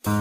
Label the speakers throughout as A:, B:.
A: New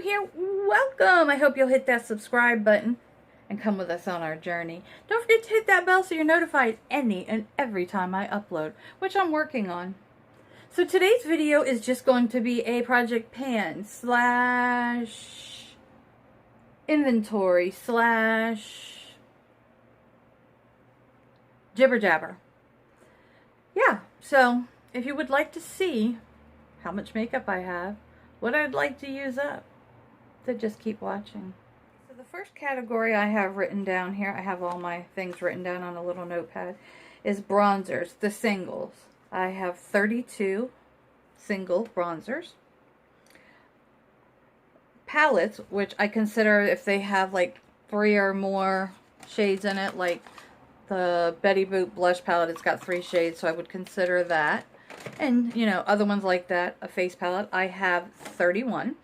A: here, welcome. I hope you'll hit that subscribe button and come with us on our journey. Don't forget to hit that bell so you're notified any and every time I upload, which I'm working on. So today's video is just going to be a project pan slash inventory slash jibber jabber. Yeah, so if you would like to see how much makeup I have, what I'd like to use up, so just keep watching. So the first category I have written down here, I have all my things written down on a little notepad, is bronzers, the singles. I have 32 single bronzers. Palettes, which I consider if they have like 3 or more shades in it, like the Betty Boop blush palette, it's got 3 shades, so I would consider that. And, you know, other ones like that, a face palette, I have 31.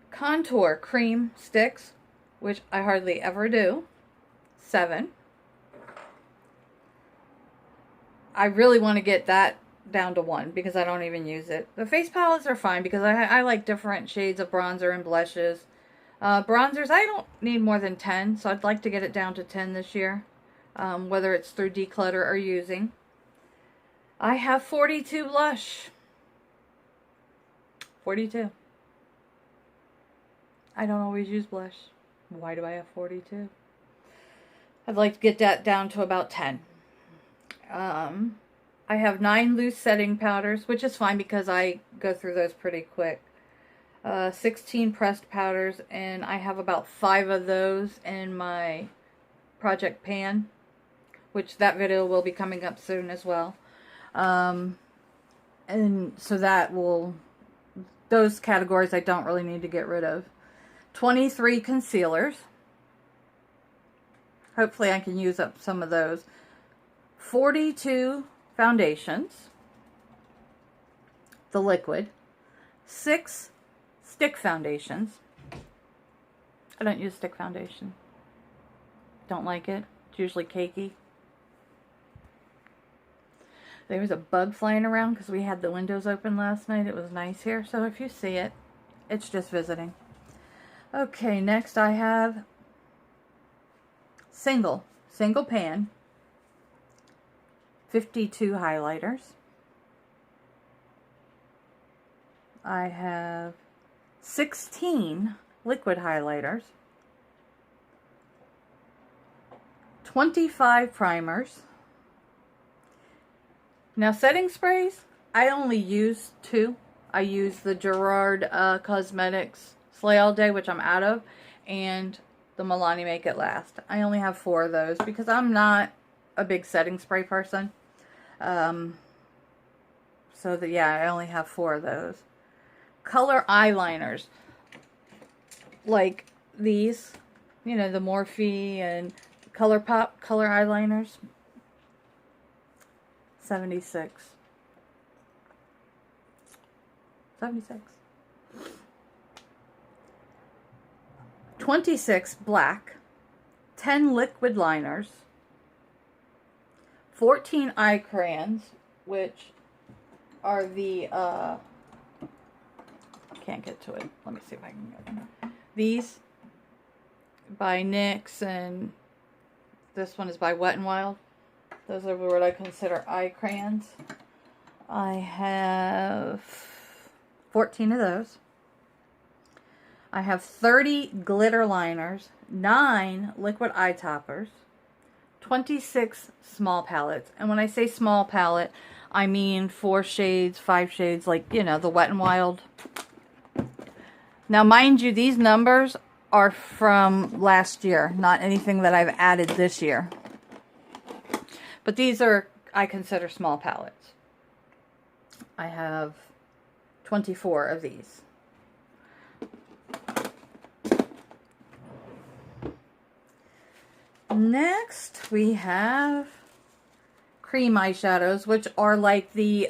A: Contour cream sticks, which I hardly ever do, 7. I really want to get that down to 1 because I don't even use it. The face palettes are fine because I like different shades of bronzer and blushes. Bronzers, I don't need more than 10, so I'd like to get it down to 10 this year, whether it's through declutter or using. I have 42 blush. 42. I don't always use blush. Why do I have 42? I'd like to get that down to about 10. I have 9 loose setting powders, which is fine because I go through those pretty quick. 16 pressed powders, and I have about 5 of those in my project pan, which that video will be coming up soon as well. And so that will, those categories I don't really need to get rid of. 23 concealers. Hopefully I can use up some of those. 42 foundations. The liquid. 6 stick foundations. I don't use stick foundation. Don't like it. It's usually cakey. There was a bug flying around because we had the windows open last night. It was nice here. So if you see it, it's just visiting. Okay, next I have single pan, 52 highlighters. I have 16 liquid highlighters, 25 primers. Now setting sprays, I only use 2. I use the Gerard Cosmetics Slay All Day, which I'm out of, and the Milani Make It Last. I only have 4 of those because I'm not a big setting spray person. Yeah, I only have 4 of those. Color eyeliners, like these, you know, the Morphe and ColourPop color eyeliners. 76. 76. 26 black, 10 liquid liners, 14 eye crayons, which are the, can't get to it. Let me see if I can get them. These by NYX, and this one is by Wet n Wild. Those are what I consider eye crayons. I have 14 of those. I have 30 glitter liners, 9 liquid eye toppers, 26 small palettes. And when I say small palette, I mean 4 shades, 5 shades, like, you know, the Wet n Wild. Now, mind you, these numbers are from last year, not anything that I've added this year. But these are, I consider, small palettes. I have 24 of these. Next, we have cream eyeshadows, which are like the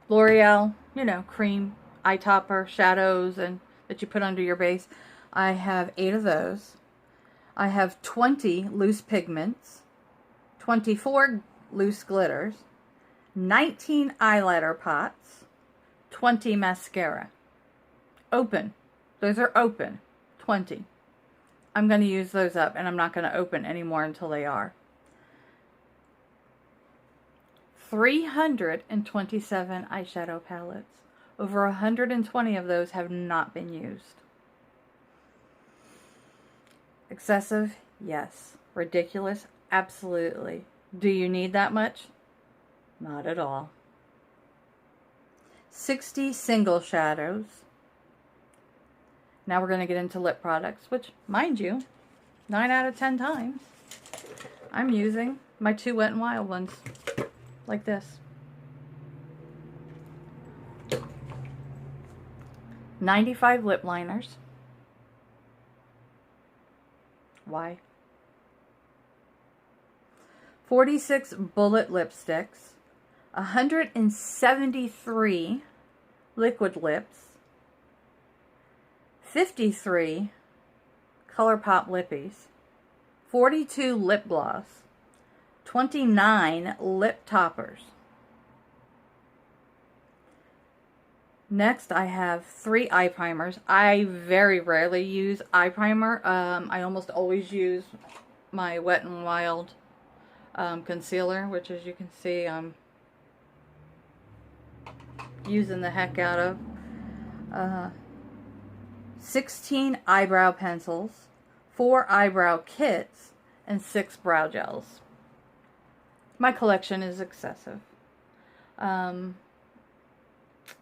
A: L'Oreal, you know, cream eye topper shadows and that you put under your base. I have 8 of those. I have 20 loose pigments, 24 loose glitters, 19 eyeliner pots, 20 mascara. Open. Those are open. 20. I'm going to use those up, and I'm not going to open anymore until they are. 327 eyeshadow palettes. Over 120 of those have not been used. Excessive? Yes. Ridiculous? Absolutely. Do you need that much? Not at all. 60 single shadows. Now we're going to get into lip products, which, mind you, 9 out of 10 times, I'm using my 2 Wet n Wild ones, like this. 95 lip liners. Why? 46 bullet lipsticks. 173 liquid lips. 53 ColourPop lippies. 42 lip gloss. 29 lip toppers. Next, I have 3 eye primers. I very rarely use eye primer. I almost always use my Wet n Wild concealer, which, as you can see, I'm using the heck out of. 16 eyebrow pencils, 4 eyebrow kits, and 6 brow gels. My collection is excessive. I'm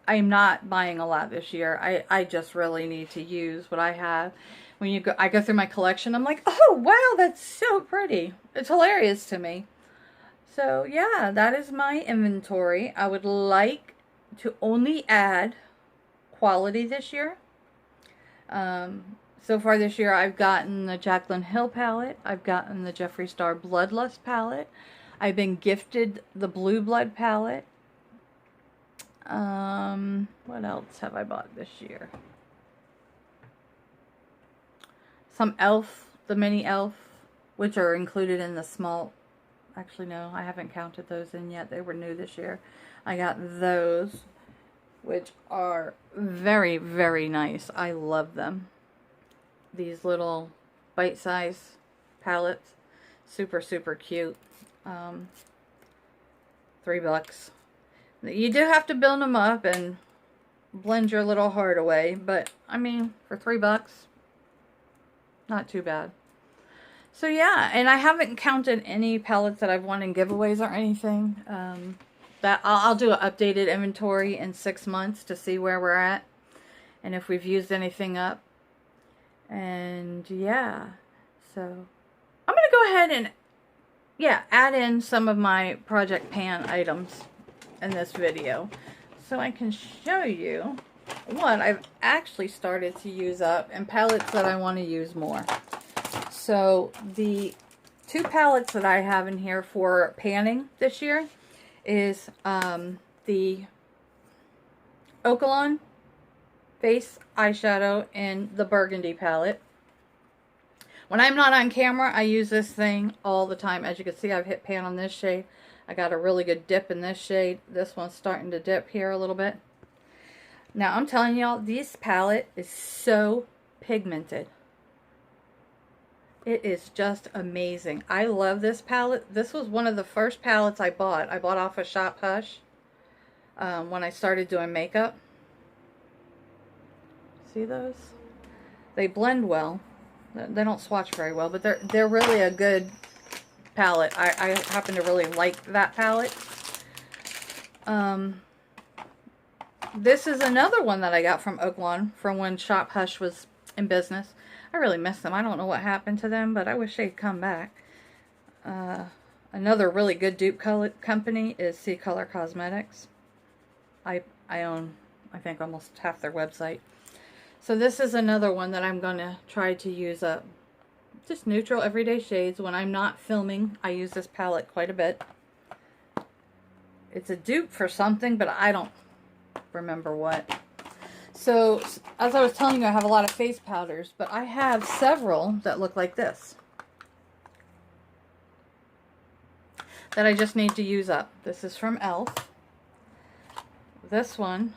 A: not buying a lot this year. I just really need to use what I have. When I go through my collection, I'm like, oh wow, that's so pretty. It's hilarious to me. So yeah, that is my inventory. I would like to only add quality this year. So far this year, I've gotten the Jaclyn Hill palette. I've gotten the Jeffree Star Bloodlust palette. I've been gifted the Blue Blood palette. What else have I bought this year? Some e.l.f., the mini e.l.f., which are included in the small. Actually, no, I haven't counted those in yet. They were new this year. I got those, which are very, very nice. I love them. These little bite-size palettes. Super, super cute. $3. You do have to build them up and blend your little heart away, but I mean, for $3, not too bad. So yeah, and I haven't counted any palettes that I've won in giveaways or anything. That I'll do an updated inventory in 6 months to see where we're at and if we've used anything up. And yeah, so I'm gonna go ahead and add in some of my Project Pan items in this video so I can show you what I've actually started to use up and palettes that I want to use more. So the 2 palettes that I have in here for panning this year is the Okalon Face Eyeshadow in the Burgundy palette. When I'm not on camera, I use this thing all the time. As you can see, I've hit pan on this shade. I got a really good dip in this shade. This one's starting to dip here a little bit. Now, I'm telling y'all, this palette is so pigmented. It is just amazing. I love this palette. This was one of the first palettes I bought. I bought off of Shop Hush when I started doing makeup. See those? They blend well. They don't swatch very well, but they're really a good palette. I happen to really like that palette. This is another one that I got from Oaklawn from when Shop Hush was in business. I really miss them. I don't know what happened to them, but I wish they'd come back. Another really good dupe company is C Color Cosmetics. I own, I think, almost half their website. So this is another one that I'm going to try to use up. Just neutral everyday shades. When I'm not filming, I use this palette quite a bit. It's a dupe for something, but I don't remember what. So, as I was telling you, I have a lot of face powders, but I have several that look like this that I just need to use up. This is from e.l.f. This one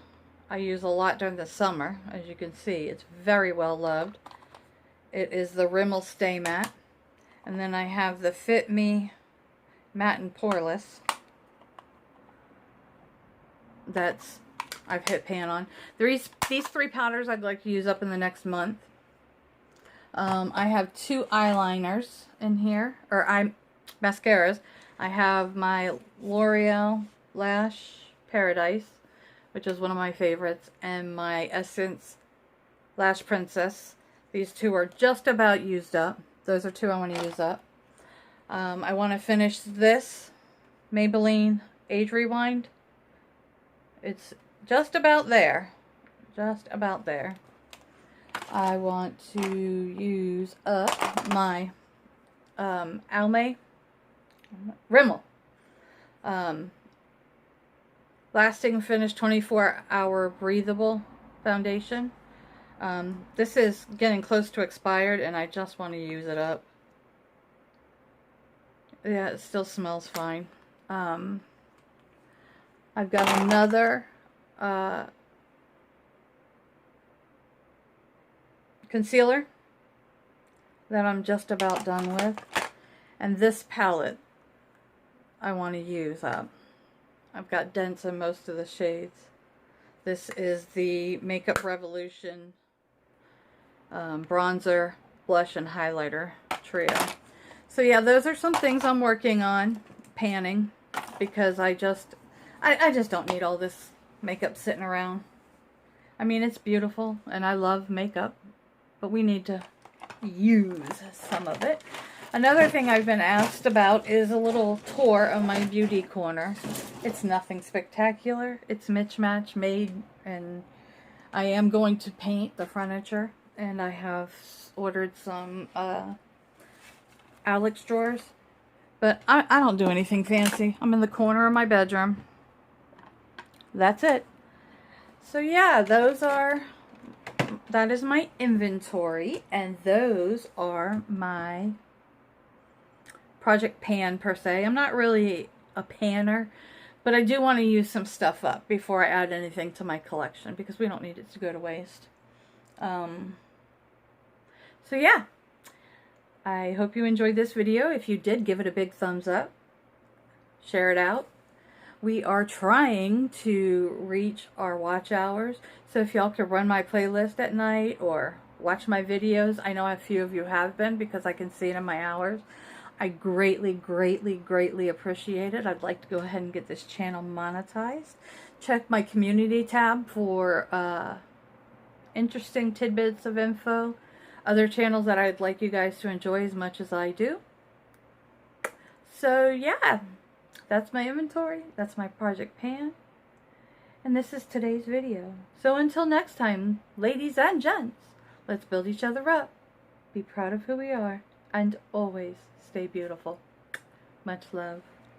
A: I use a lot during the summer. As you can see, it's very well loved. It is the Rimmel Stay Matte. And then I have the Fit Me Matte and Poreless. That's I've hit pan on. These 3 powders I'd like to use up in the next month. I have 2 eyeliners in here, or mascaras. I have my L'Oreal Lash Paradise, which is one of my favorites, and my Essence Lash Princess. These 2 are just about used up. Those are 2 I want to use up. I want to finish this Maybelline Age Rewind. It's just about there. Just about there. I want to use up my Almay Rimmel Lasting Finish 24-Hour Breathable Foundation. This is getting close to expired and I just want to use it up. Yeah, it still smells fine. I've got another concealer that I'm just about done with. And this palette I want to use up. I've got dents in most of the shades. This is the Makeup Revolution bronzer, blush, and highlighter trio. So yeah, those are some things I'm working on panning because I just don't need all this makeup sitting around. I mean, it's beautiful and I love makeup, but we need to use some of it. Another thing I've been asked about is a little tour of my beauty corner. It's nothing spectacular. It's Mismatch made, and I am going to paint the furniture, and I have ordered some Alex drawers, but I don't do anything fancy. I'm in the corner of my bedroom. That's it. So yeah, that is my inventory, and those are my project pan per se. I'm not really a panner, but I do want to use some stuff up before I add anything to my collection because we don't need it to go to waste. So yeah, I hope you enjoyed this video. If you did, give it a big thumbs up. Share it out. We are trying to reach our watch hours, so if y'all could run my playlist at night or watch my videos. I know a few of you have been because I can see it in my hours. I greatly, greatly, greatly appreciate it. I'd like to go ahead and get this channel monetized. Check my community tab for interesting tidbits of info. Other channels that I'd like you guys to enjoy as much as I do. So yeah, that's my inventory. That's my project pan. And this is today's video. So until next time, ladies and gents, let's build each other up. Be proud of who we are. And always stay beautiful. Much love.